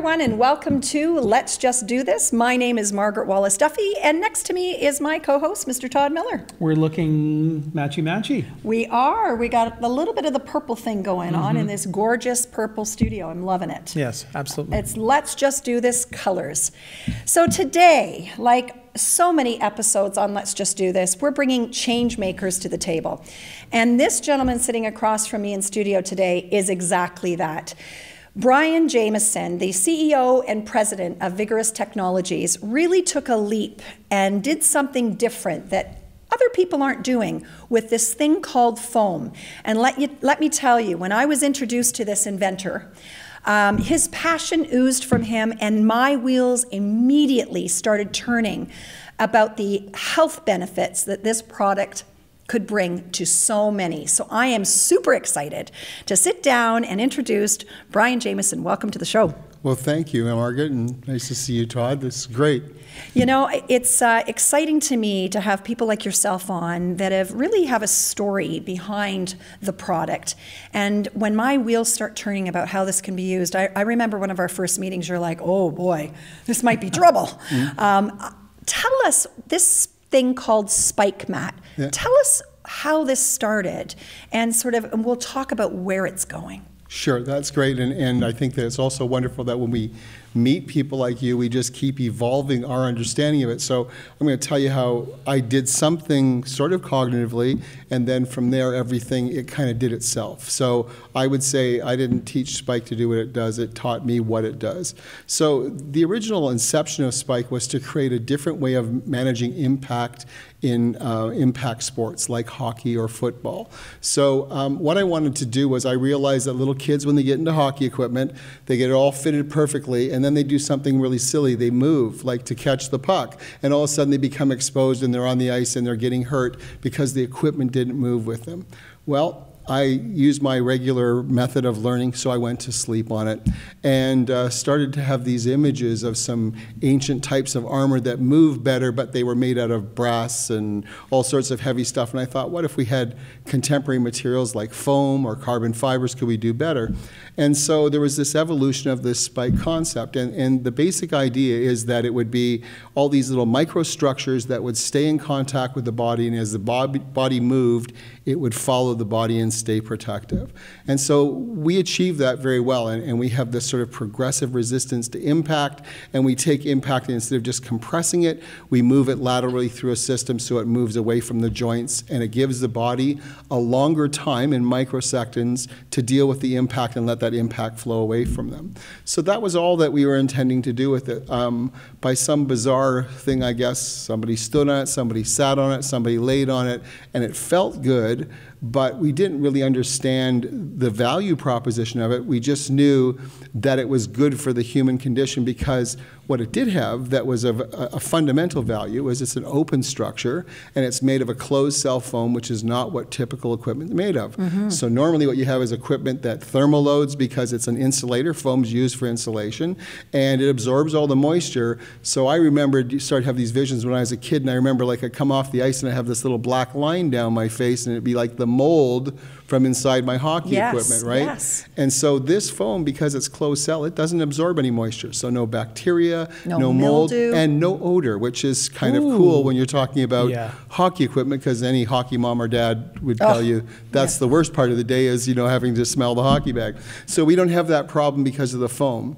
everyone, and welcome to Let's Just Do This. My name is Margaret Wallis-Duffy, and next to me is my co-host, Mr. Todd Miller. We're looking matchy-matchy. We are. We got a little bit of the purple thing going on in this gorgeous purple studio. I'm loving it. Yes, absolutely. It's Let's Just Do This colors. So today, like so many episodes on Let's Just Do This, we're bringing change makers to the table. And this gentleman sitting across from me in studio today is exactly that. Brian Jamieson, the CEO and president of Vigurus Technologies, really took a leap and did something different that other people aren't doing with this thing called foam. And let me tell you, when I was introduced to this inventor, his passion oozed from him, and my wheels immediately started turning about the health benefits that this product could bring to so many. So I am super excited to sit down and introduce Brian Jamieson. Welcome to the show. Well, thank you, Margaret, and nice to see you, Todd. This is great. You know, it's exciting to me to have people like yourself on that really have a story behind the product. And when my wheels start turning about how this can be used, I remember one of our first meetings, you're like, oh boy, this might be trouble. Tell us this thing called Spike Mat. Yeah. Tell us how this started and and we'll talk about where it's going. Sure, that's great, and I think that it's also wonderful that when we meet people like you, we just keep evolving our understanding of it. So I'm going to tell you how I did something sort of cognitively, and then from there, everything, it kind of did itself. So I would say I didn't teach Spike to do what it does, it taught me what it does. So the original inception of Spike was to create a different way of managing impact in impact sports like hockey or football. So what I wanted to do was I realized that little kids, when they get into hockey equipment, they get it all fitted perfectly, and then they do something really silly. They move, like to catch the puck, and all of a sudden they become exposed and they're on the ice and they're getting hurt because the equipment didn't move with them. Well, I used my regular method of learning, so I went to sleep on it and started to have these images of some ancient types of armor that move better, but they were made out of brass and all sorts of heavy stuff. And I thought, what if we had contemporary materials like foam or carbon fibers? Could we do better? And so there was this evolution of this Spike concept. And the basic idea is that it would be all these little microstructures that would stay in contact with the body, and as the body moved, it would follow the body and stay protective. And so we achieve that very well, and we have this sort of progressive resistance to impact, and we take impact, and instead of just compressing it, we move it laterally through a system so it moves away from the joints, and it gives the body a longer time in microseconds to deal with the impact and let that impact flow away from them. So that was all that we were intending to do with it. By some bizarre thing, I guess, somebody stood on it, somebody sat on it, somebody laid on it, and it felt good, but we didn't really understand the value proposition of it. We just knew that it was good for the human condition because what it did have that was of a fundamental value was it's an open structure, and it's made of a closed cell foam, which is not what typical equipment is made of. So normally what you have is equipment that thermaloads because it's an insulator. Foam's used for insulation, and it absorbs all the moisture. So I remembered, you started to have these visions when I was a kid, and I remember like I'd come off the ice and I have this little black line down my face, and it'd be like the mold from inside my hockey equipment, right? Yes. And so this foam, because it's closed cell, it doesn't absorb any moisture. So no bacteria, no mold, mildew, and no odor, which is kind of cool when you're talking about hockey equipment, because any hockey mom or dad would tell you that's the worst part of the day is, you know, having to smell the hockey bag. So we don't have that problem because of the foam.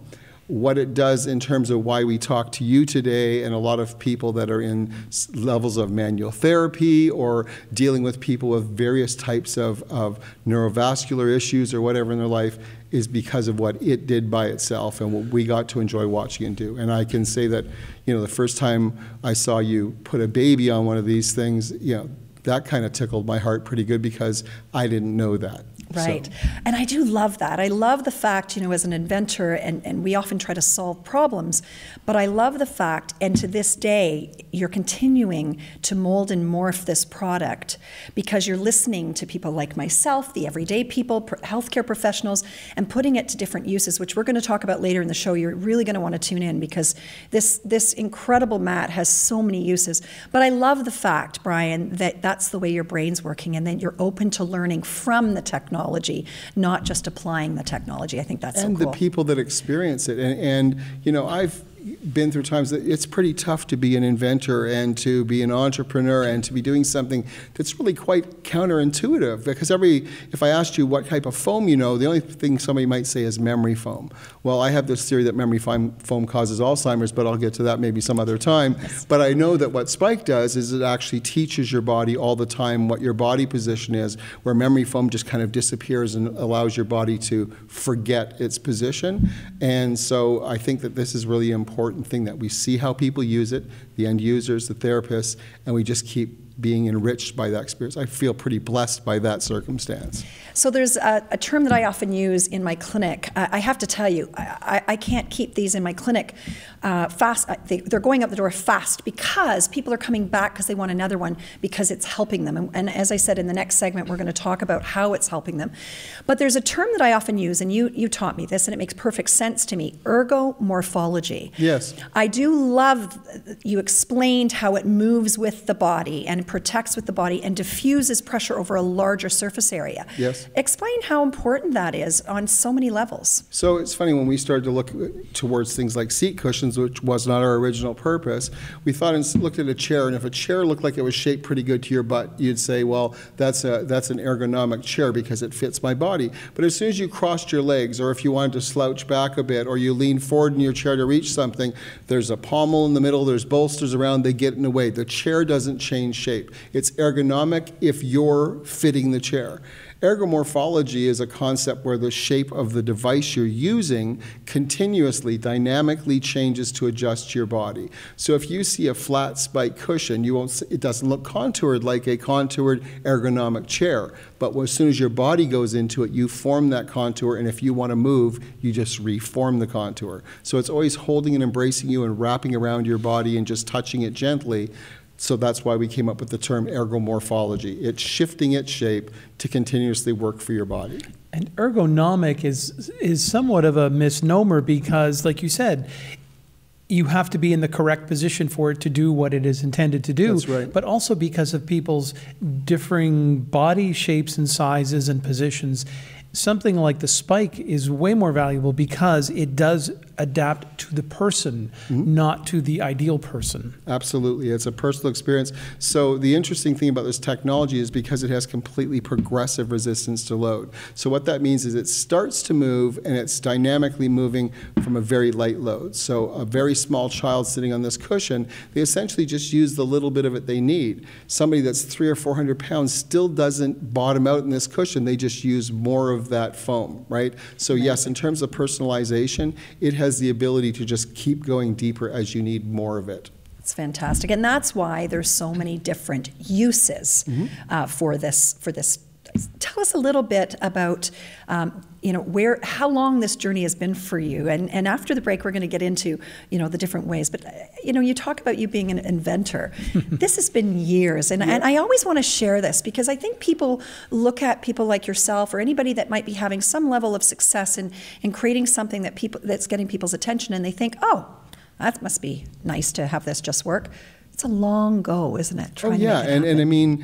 What it does in terms of why we talk to you today and a lot of people that are in levels of manual therapy or dealing with people with various types of neurovascular issues or whatever in their life is because of what it did by itself and what we got to enjoy watching it do. And I can say that, you know, the first time I saw you put a baby on one of these things, you know, that kind of tickled my heart pretty good because I didn't know that. Right. So. And I do love that. I love the fact, you know, as an inventor, and we often try to solve problems, but I love the fact, and to this day, you're continuing to mold and morph this product because you're listening to people like myself, the everyday people, healthcare professionals, and putting it to different uses, which we're going to talk about later in the show. You're really going to want to tune in because this incredible mat has so many uses. But I love the fact, Brian, that that's the way your brain's working and that you're open to learning from the technology technology, not just applying the technology. I think that's so cool. And the people that experience it. And you know, I've been through times that it's pretty tough to be an inventor and to be an entrepreneur and to be doing something that's really quite counterintuitive. Because if I asked you what type of foam you know, the only thing somebody might say is memory foam. Well, I have this theory that memory foam causes Alzheimer's, but I'll get to that maybe some other time. Yes. But I know that what Spike does is it actually teaches your body all the time what your body position is, where memory foam just kind of disappears and allows your body to forget its position. And so I think that this is really important thing, that we see how people use it, the end users, the therapists, and we just keep being enriched by that experience. I feel pretty blessed by that circumstance. So there's a term that I often use in my clinic. I have to tell you, I can't keep these in my clinic fast. They're going out the door fast because people are coming back because they want another one because it's helping them. And as I said, in the next segment, we're going to talk about how it's helping them. But there's a term that I often use, and you taught me this, and it makes perfect sense to me, ergo morphology. Yes. I do love, you explained how it moves with the body and protects with the body and diffuses pressure over a larger surface area. Yes. Explain how important that is on so many levels. So it's funny, when we started to look towards things like seat cushions, which was not our original purpose, we thought and looked at a chair, and if a chair looked like it was shaped pretty good to your butt, you'd say, well, that's an ergonomic chair because it fits my body. But as soon as you crossed your legs, or if you wanted to slouch back a bit, or you lean forward in your chair to reach something, there's a pommel in the middle, there's bolsters around, they get in the way. The chair doesn't change shape. It's ergonomic if you're fitting the chair. Ergomorphology is a concept where the shape of the device you're using continuously, dynamically changes to adjust your body. So if you see a flat spike cushion, it doesn't look contoured like a contoured ergonomic chair. But as soon as your body goes into it, you form that contour, and if you want to move, you just reform the contour. So it's always holding and embracing you and wrapping around your body and just touching it gently. So that's why we came up with the term ergomorphology. It's shifting its shape to continuously work for your body. And ergonomic is somewhat of a misnomer because, like you said, you have to be in the correct position for it to do what it is intended to do. That's right. But also because of people's differing body shapes and sizes and positions. Something like the Spike is way more valuable because it does adapt to the person, not to the ideal person. Absolutely. It's a personal experience. So the interesting thing about this technology is because it has completely progressive resistance to load. So what that means is it starts to move, and it's dynamically moving from a very light load. So a very small child sitting on this cushion, they essentially just use the little bit of it they need. Somebody that's 300 or 400 pounds still doesn't bottom out in this cushion. They just use more of that foam, right? So yes, in terms of personalization, it has the ability to just keep going deeper as you need more of it. It's fantastic, and that's why there's so many different uses for this. Tell us a little bit about how long this journey has been for you, and after the break we're going to get into the different ways. But you talk about you being an inventor. This has been years, and I always want to share this because I think people look at people like yourself or anybody that might be having some level of success in creating something that's getting people's attention, and they think, oh, that must be nice to have this just work. It's a long go, isn't it? Oh yeah, and I mean,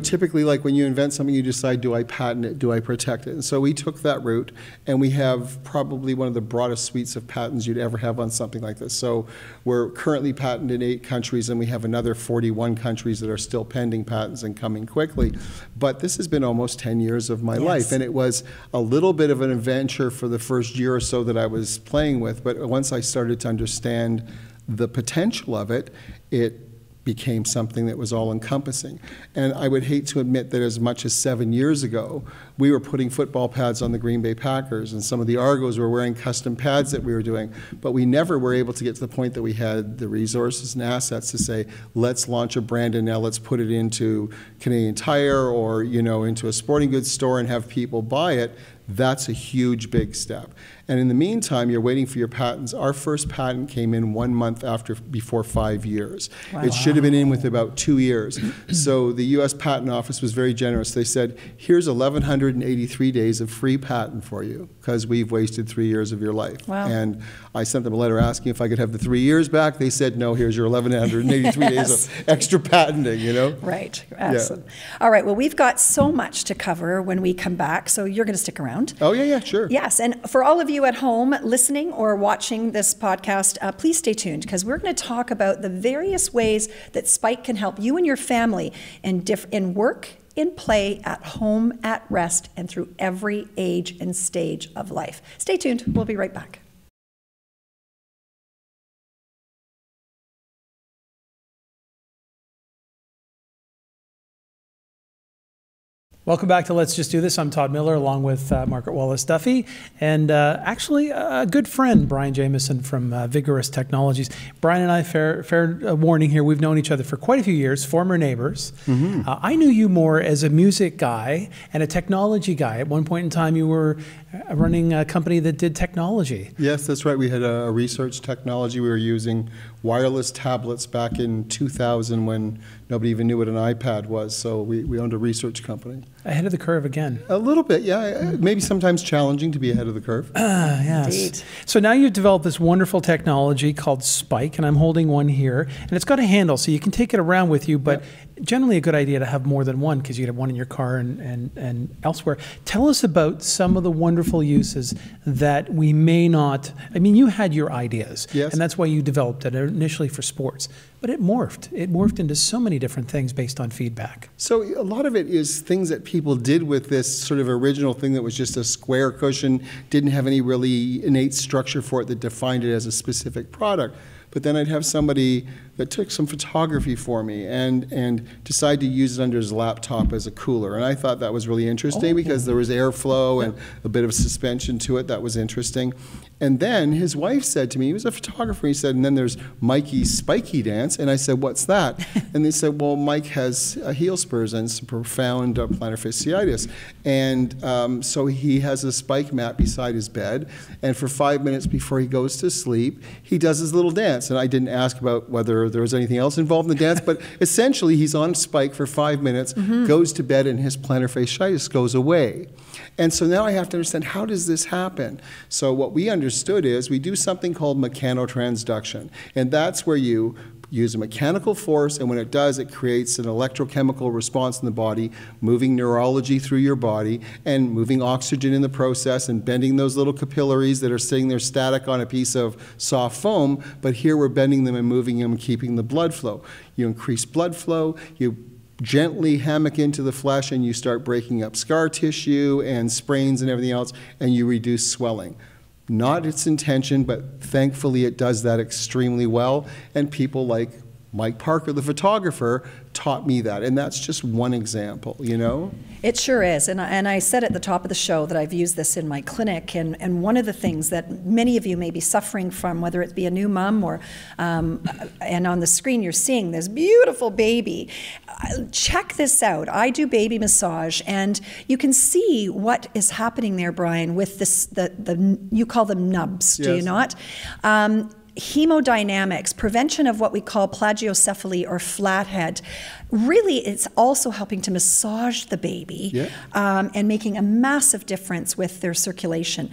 typically like when you invent something, you decide, do I patent it, do I protect it? And so we took that route, and we have probably one of the broadest suites of patents you'd ever have on something like this. So we're currently patented in 8 countries, and we have another 41 countries that are still pending patents and coming quickly. But this has been almost 10 years of my life, and it was a little bit of an adventure for the first year or so that I was playing with, but once I started to understand the potential of it, it became something that was all-encompassing. And I would hate to admit that as much as 7 years ago, we were putting football pads on the Green Bay Packers, and some of the Argos were wearing custom pads that we were doing, but we never were able to get to the point that we had the resources and assets to say, let's launch a brand and now let's put it into Canadian Tire or into a sporting goods store and have people buy it. That's a huge, big step. And in the meantime, you're waiting for your patents. Our first patent came in 1 month before 5 years. Wow. It should have been in with about 2 years. So the U.S. Patent Office was very generous. They said, here's 1,183 days of free patent for you because we've wasted 3 years of your life. Wow. And I sent them a letter asking if I could have the 3 years back. They said, no, here's your 1,183 Yes. days of extra patenting, you know? Right. Excellent. All right. Well, we've got so much to cover when we come back, so you're going to stick around. Oh, yeah, sure. Yes. And for all of you at home listening or watching this podcast, please stay tuned because we're going to talk about the various ways that Spike can help you and your family in work, in play, at home, at rest, and through every age and stage of life. Stay tuned. We'll be right back. Welcome back to Let's Just Do This. I'm Todd Miller along with Margaret Wallis-Duffy and actually a good friend, Brian Jamieson from Vigurus Technologies. Brian and I, fair warning here, we've known each other for quite a few years, former neighbors. Mm-hmm. I knew you more as a music guy and a technology guy. At one point in time, you were running a company that did technology. Yes, that's right. We had a research technology. We were using wireless tablets back in 2000 when nobody even knew what an iPad was. So we owned a research company. Ahead of the curve again. A little bit, yeah. Maybe sometimes challenging to be ahead of the curve. Yes. Indeed. So now you've developed this wonderful technology called Spike, and I'm holding one here. And it's got a handle, so you can take it around with you, but generally a good idea to have more than one because you could have one in your car and elsewhere. Tell us about some of the wonderful uses that we may not, I mean, you had your ideas, yes, and that's why you developed it initially for sports, but it morphed. It morphed into so many different things based on feedback. So a lot of it is things that people did with this sort of original thing that was just a square cushion, didn't have any really innate structure for it that defined it as a specific product. But then I'd have somebody that took some photography for me and decide to use it under his laptop as a cooler. And I thought that was really interesting because there was airflow and a bit of suspension to it that was interesting. And then his wife said to me, he was a photographer, he said, and then there's Mikey's spiky dance. And I said, what's that? And they said, well, Mike has heel spurs and some profound plantar fasciitis. And so he has a spike mat beside his bed. And for 5 minutes before he goes to sleep, he does his little dance. And I didn't ask about whether there was anything else involved in the dance, but essentially he's on spike for 5 minutes, goes to bed, and his plantar fasciitis goes away. And so now I have to understand, how does this happen? So what we understood is we do something called mechanotransduction, and that's where you use a mechanical force, and when it does, it creates an electrochemical response in the body, moving neurology through your body and moving oxygen in the process and bending those little capillaries that are sitting there static on a piece of soft foam, but here we're bending them and moving them and keeping the blood flow. You increase blood flow, you gently hammock into the flesh, and you start breaking up scar tissue and sprains and everything else, and you reduce swelling. Not its intention, but thankfully it does that extremely well, and people like Mike Parker, the photographer, taught me that, and that's just one example, you know? It sure is, and I said at the top of the show that I've used this in my clinic, and one of the things that many of you may be suffering from, whether it be a new mom or, and on the screen you're seeing this beautiful baby, check this out. I do baby massage, and you can see what is happening there, Brian, with this, you call them nubs, do you not? Hemodynamics, prevention of what we call plagiocephaly or flathead. Really, it's also helping to massage the baby and making a massive difference with their circulation.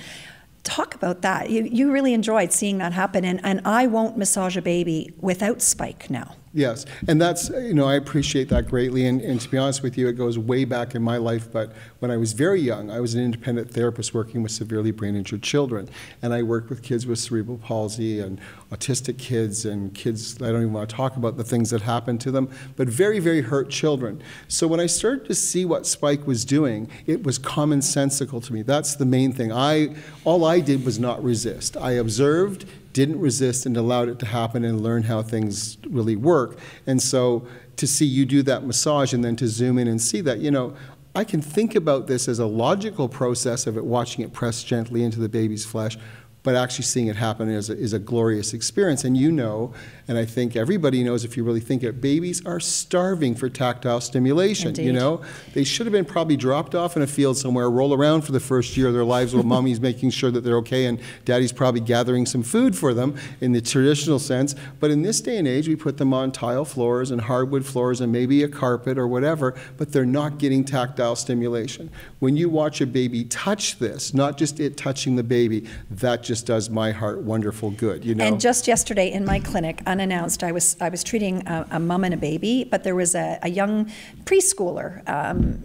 Talk about that. You really enjoyed seeing that happen, and I won't massage a baby without Spike now. Yes, and that's, you know, I appreciate that greatly, and to be honest with you, it goes way back in my life, but when I was very young, I was an independent therapist working with severely brain-injured children, and I worked with kids with cerebral palsy and autistic kids and kids, I don't even want to talk about the things that happened to them, but very, very hurt children. So when I started to see what Spike was doing, it was commonsensical to me. That's the main thing. All I did was not resist. I observed, didn't resist, and allowed it to happen and learn how things really work. And so to see you do that massage and then to zoom in and see that, you know, I can think about this as a logical process of it, watching it press gently into the baby's flesh, but actually seeing it happen is a glorious experience. And you know, and I think everybody knows if you really think it, babies are starving for tactile stimulation. Indeed. You know, they should have been probably dropped off in a field somewhere, roll around for the first year of their lives while mommy's making sure that they're okay and daddy's probably gathering some food for them in the traditional sense. But in this day and age, we put them on tile floors and hardwood floors and maybe a carpet or whatever, but they're not getting tactile stimulation. When you watch a baby touch this, not just it touching the baby, that just does my heart wonderful good, you know. And just yesterday in my clinic, unannounced, I was treating a mom and a baby, but there was a young preschooler,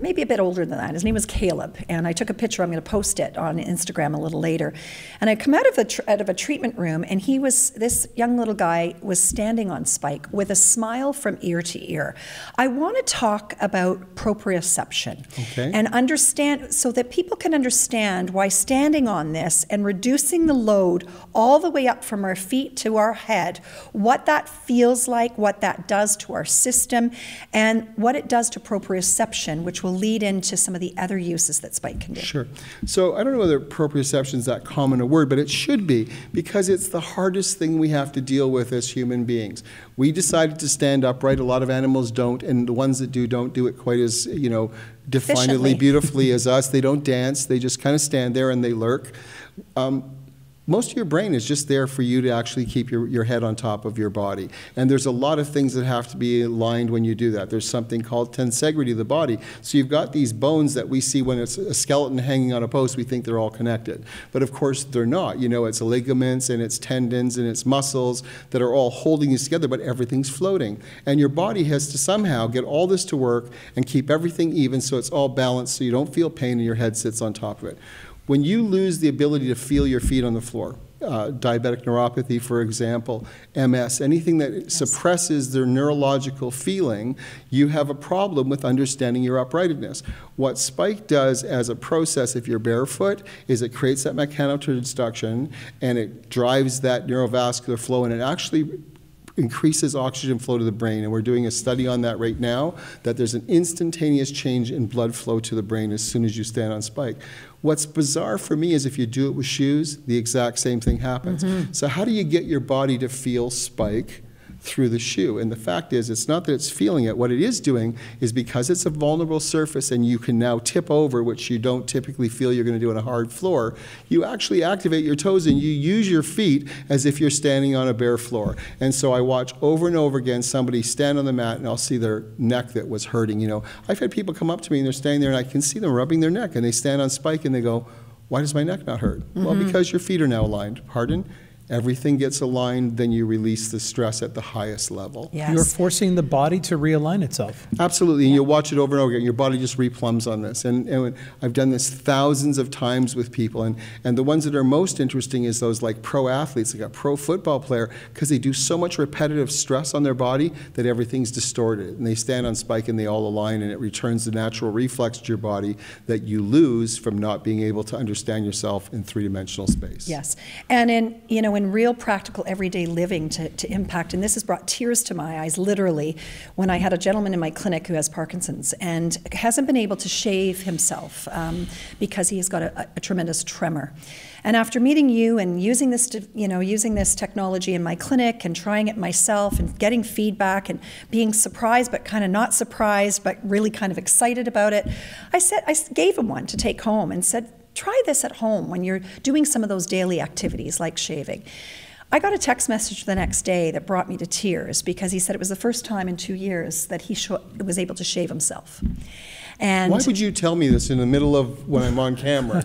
maybe a bit older than that. His name was Caleb, and I took a picture. I'm going to post it on Instagram a little later. And I come out of a treatment room, and this young little guy was standing on Spike with a smile from ear to ear. I want to talk about proprioception and understand, so that people can understand why standing on this and reducing the load all the way up from our feet to our head, what that feels like, what that does to our system, and what it does to proprioception, which will lead into some of the other uses that Spike can do. Sure. So I don't know whether proprioception is that common a word, but it should be, because it's the hardest thing we have to deal with as human beings. We decided to stand upright. A lot of animals don't, and the ones that do don't do it quite as, you know, definedly beautifully as us. They don't dance. They just kind of stand there and they lurk. Most of your brain is just there for you to actually keep your head on top of your body. And there's a lot of things that have to be aligned when you do that. There's something called tensegrity of the body. So you've got these bones that we see when it's a skeleton hanging on a post, we think they're all connected. But of course they're not. You know, it's ligaments and it's tendons and it's muscles that are all holding these together, but everything's floating. And your body has to somehow get all this to work and keep everything even so it's all balanced so you don't feel pain and your head sits on top of it. When you lose the ability to feel your feet on the floor, diabetic neuropathy, for example, MS, anything that suppresses their neurological feeling, you have a problem with understanding your uprightness. What Spike does as a process, if you're barefoot, is it creates that mechanotransduction and it drives that neurovascular flow, and it actually increases oxygen flow to the brain. And we're doing a study on that right now, that there's an instantaneous change in blood flow to the brain as soon as you stand on Spike. What's bizarre for me is if you do it with shoes, the exact same thing happens. So how do you get your body to feel Spike through the shoe? And the fact is, it's not that it's feeling it. What it is doing is, because it's a vulnerable surface and you can now tip over, which you don't typically feel you're going to do on a hard floor, you actually activate your toes and you use your feet as if you're standing on a bare floor. And so I watch over and over again somebody stand on the mat and I'll see their neck that was hurting. You know, I've had people come up to me and they're standing there and I can see them rubbing their neck, and they stand on Spike and they go, "Why does my neck not hurt?" Well, because your feet are now aligned. Pardon? Everything gets aligned, then you release the stress at the highest level. Yes. You're forcing the body to realign itself. Absolutely, and you'll watch it over and over again. Your body just replumbs on this. And I've done this thousands of times with people, and the ones that are most interesting is those like pro athletes, like a pro football player, because they do so much repetitive stress on their body that everything's distorted. And they stand on Spike and they all align, and it returns the natural reflex to your body that you lose from not being able to understand yourself in three-dimensional space. Yes, and in real practical everyday living to impact, and this has brought tears to my eyes literally, when I had a gentleman in my clinic who has Parkinson's and hasn't been able to shave himself because he has got a tremendous tremor. And after meeting you and using this technology in my clinic and trying it myself and getting feedback and being surprised but kind of not surprised but really kind of excited about it, I gave him one to take home and said, try this at home when you're doing some of those daily activities like shaving. I got a text message the next day that brought me to tears, because he said it was the first time in 2 years that he was able to shave himself. And why would you tell me this in the middle of when I'm on camera,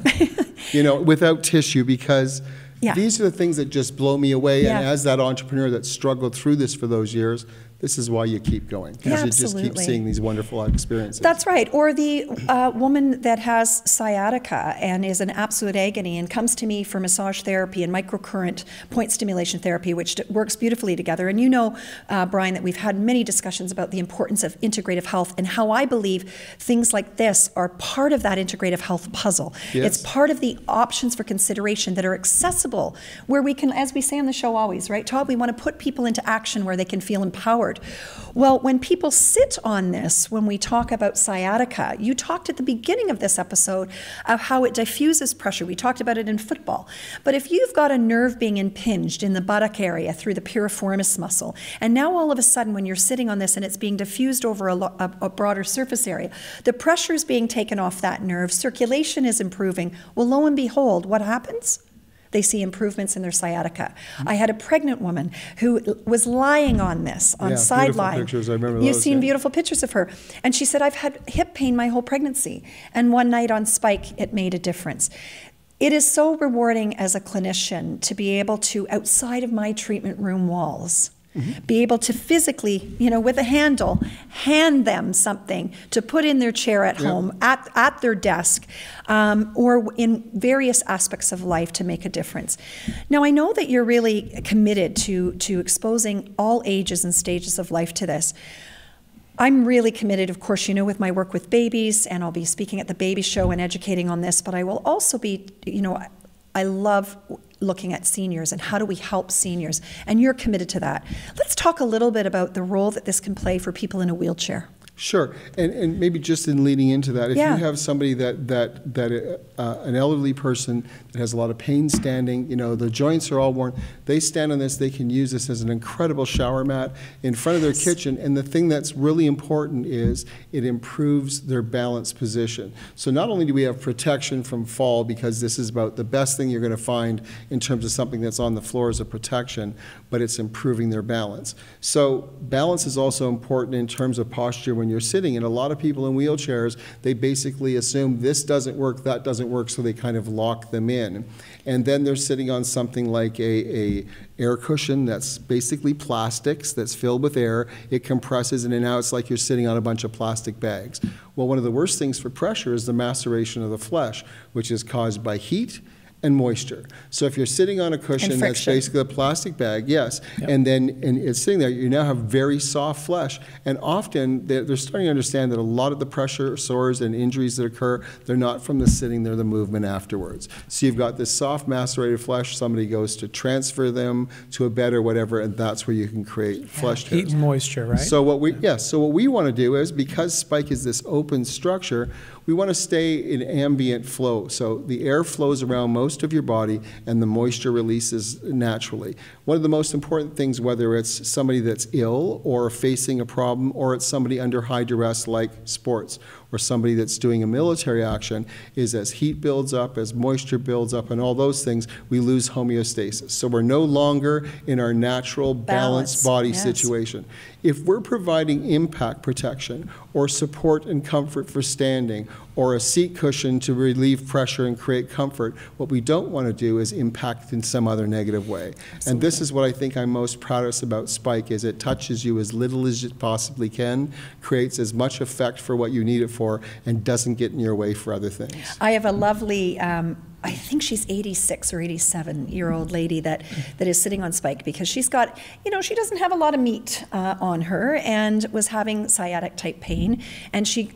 you know, without tissue? Because these are the things that just blow me away. And as that entrepreneur that struggled through this for those years, this is why you keep going, because you just keep seeing these wonderful experiences. That's right. Or the woman that has sciatica and is in absolute agony and comes to me for massage therapy and microcurrent point stimulation therapy, which works beautifully together. And you know, Brian, that we've had many discussions about the importance of integrative health and how I believe things like this are part of that integrative health puzzle. It's part of the options for consideration that are accessible, where we can, as we say on the show always, right, Todd, we want to put people into action where they can feel empowered support. Well, when people sit on this, when we talk about sciatica, you talked at the beginning of this episode of how it diffuses pressure. We talked about it in football. But if you've got a nerve being impinged in the buttock area through the piriformis muscle, and now all of a sudden when you're sitting on this and it's being diffused over a broader surface area, the pressure is being taken off that nerve, circulation is improving. Well, lo and behold, what happens? They see improvements in their sciatica. I had a pregnant woman who was lying on this, on sideline. Beautiful pictures, I remember those. You've seen beautiful pictures of her. And she said, I've had hip pain my whole pregnancy. And one night on Spike, it made a difference. It is so rewarding as a clinician to be able to, outside of my treatment room walls, be able to physically, you know, with a handle, hand them something to put in their chair at home, at their desk, or in various aspects of life to make a difference. Now, I know that you're really committed to exposing all ages and stages of life to this. I'm really committed, of course, you know, with my work with babies, and I'll be speaking at the baby show and educating on this, but I will also be, you know, I love looking at seniors and how do we help seniors, and you're committed to that. Let's talk a little bit about the role that this can play for people in a wheelchair. Sure, and maybe just in leading into that, if you have somebody an elderly person that has a lot of pain standing, you know, the joints are all worn, they stand on this, they can use this as an incredible shower mat in front of their kitchen, and the thing that's really important is it improves their balance position. So not only do we have protection from fall, because this is about the best thing you're going to find in terms of something that's on the floor as a protection, but it's improving their balance. So balance is also important in terms of posture when you're sitting, and a lot of people in wheelchairs, they basically assume this doesn't work, that doesn't work, so they kind of lock them in. And then they're sitting on something like a air cushion that's basically plastics, that's filled with air. It compresses, and now it's like you're sitting on a bunch of plastic bags. Well, one of the worst things for pressure is the maceration of the flesh, which is caused by heat and moisture. So if you're sitting on a cushion that's basically a plastic bag, and it's sitting there, you now have very soft flesh. And often they're starting to understand that a lot of the pressure sores and injuries that occur, they're not from the sitting, they're the movement afterwards. So you've got this soft macerated flesh, somebody goes to transfer them to a bed or whatever, and that's where you can create flesh tears. Heat and moisture, right? So what we want to do is, because Spike is this open structure, we want to stay in ambient flow. So the air flows around most of your body and the moisture releases naturally. One of the most important things, whether it's somebody that's ill or facing a problem, or it's somebody under high duress like sports, or somebody that's doing a military action, is as heat builds up, as moisture builds up, and all those things, we lose homeostasis. So we're no longer in our natural balanced body situation. If we're providing impact protection or support and comfort for standing, or a seat cushion to relieve pressure and create comfort, what we don't want to do is impact in some other negative way. Absolutely. And this is what I think I'm most proudest about Spike, is it touches you as little as it possibly can, creates as much effect for what you need it for, and doesn't get in your way for other things. I have a lovely, I think she's 86 or 87-year-old lady that is sitting on Spike because she's got, you know, she doesn't have a lot of meat on her and was having sciatic type pain, and she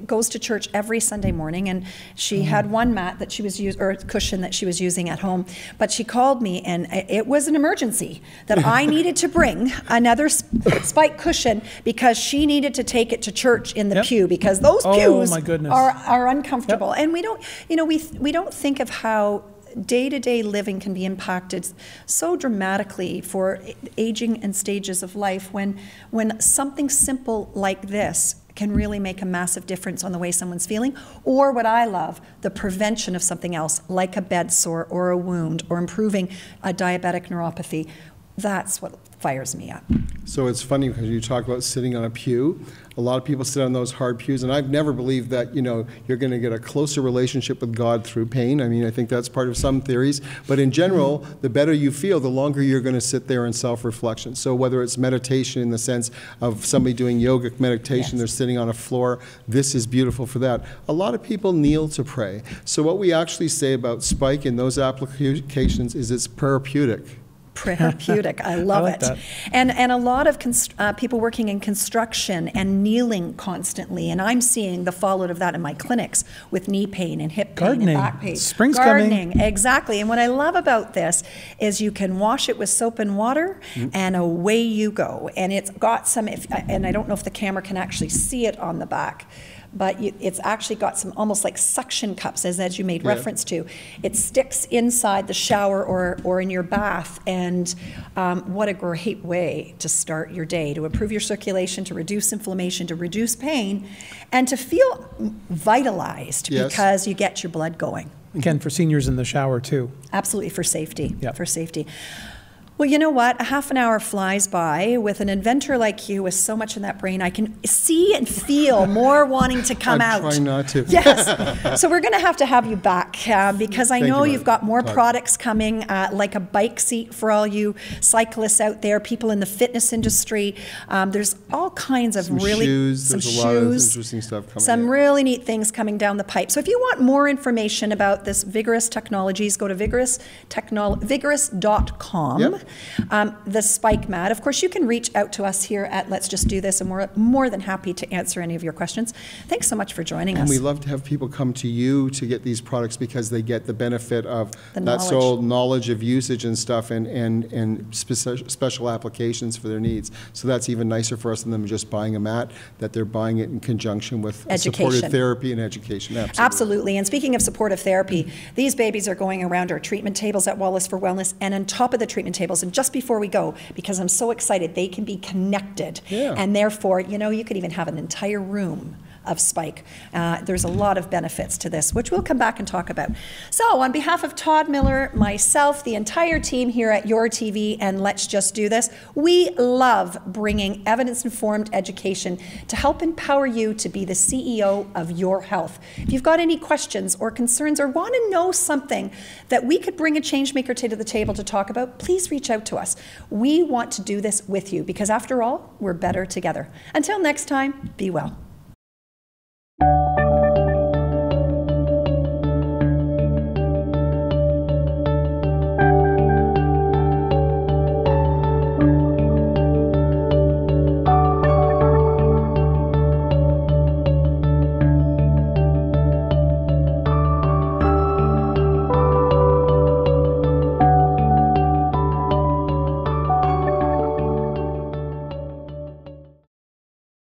goes to church every Sunday morning, and she had one mat that she was using, or a cushion that she was using at home, but she called me, and it was an emergency that I needed to bring another Spike cushion because she needed to take it to church in the pew, because those pews are uncomfortable. And we don't, you know, we don't think of how day-to-day living can be impacted so dramatically for aging and stages of life when something simple like this can really make a massive difference on the way someone's feeling, or what I love, the prevention of something else like a bed sore or a wound, or improving a diabetic neuropathy. That's what fires me up. So it's funny because you talk about sitting on a pew. A lot of people sit on those hard pews, and I've never believed that, you know, you're going to get a closer relationship with God through pain. I mean, I think that's part of some theories. But in general, the better you feel, the longer you're going to sit there in self-reflection. So whether it's meditation in the sense of somebody doing yogic meditation, they're sitting on a floor, this is beautiful for that. A lot of people kneel to pray. So what we actually say about Spike in those applications is it's therapeutic. Therapeutic. I love like it. that. And a lot of people working in construction and kneeling constantly, and I'm seeing the fallout of that in my clinics with knee pain and hip pain Gardening. and back pain. Spring's Gardening, coming. exactly. And what I love about this is you can wash it with soap and water, and away you go. And it's got some, and I don't know if the camera can actually see it on the back, but it's actually got some almost like suction cups, as you made reference to. It sticks inside the shower or in your bath, and what a great way to start your day, to improve your circulation, to reduce inflammation, to reduce pain, and to feel vitalized because you get your blood going. Again, for seniors in the shower too. Absolutely, for safety, Yep. for safety. Well, you know what? A half an hour flies by. With an inventor like you with so much in that brain, I can see and feel more wanting to come out. I'm trying not to. Yes. So we're going to have you back because I know you've got more Todd. products coming, like a bike seat for all you cyclists out there, people in the fitness industry. There's all kinds of Some really shoes. There's a lot of interesting stuff coming. Some really neat things coming down the pipe. So if you want more information about this Vigurus Technologies, go to vigurus.com. Yep. The spike mat. Of course, you can reach out to us here at Let's Just Do This, and we're more than happy to answer any of your questions. Thanks so much for joining us. And we love to have people come to you to get these products because they get the benefit of The that sole knowledge of usage and stuff and special applications for their needs. So that's even nicer for us than them just buying a mat, that they're buying it in conjunction with supportive therapy and education. Absolutely. And speaking of supportive therapy, these babies are going around our treatment tables at Wallis for Wellness, and on top of the treatment tables, and just before we go, because I'm so excited, they can be connected. Yeah. And therefore, you could even have an entire room of Spike. There's a lot of benefits to this, which we'll come back and talk about. So on behalf of Todd Miller, myself, the entire team here at Your TV and Let's Just Do This, we love bringing evidence-informed education to help empower you to be the CEO of your health. If you've got any questions or concerns or want to know something that we could bring a change maker to the table to talk about, please reach out to us. We want to do this with you because after all, we're better together. Until next time, be well.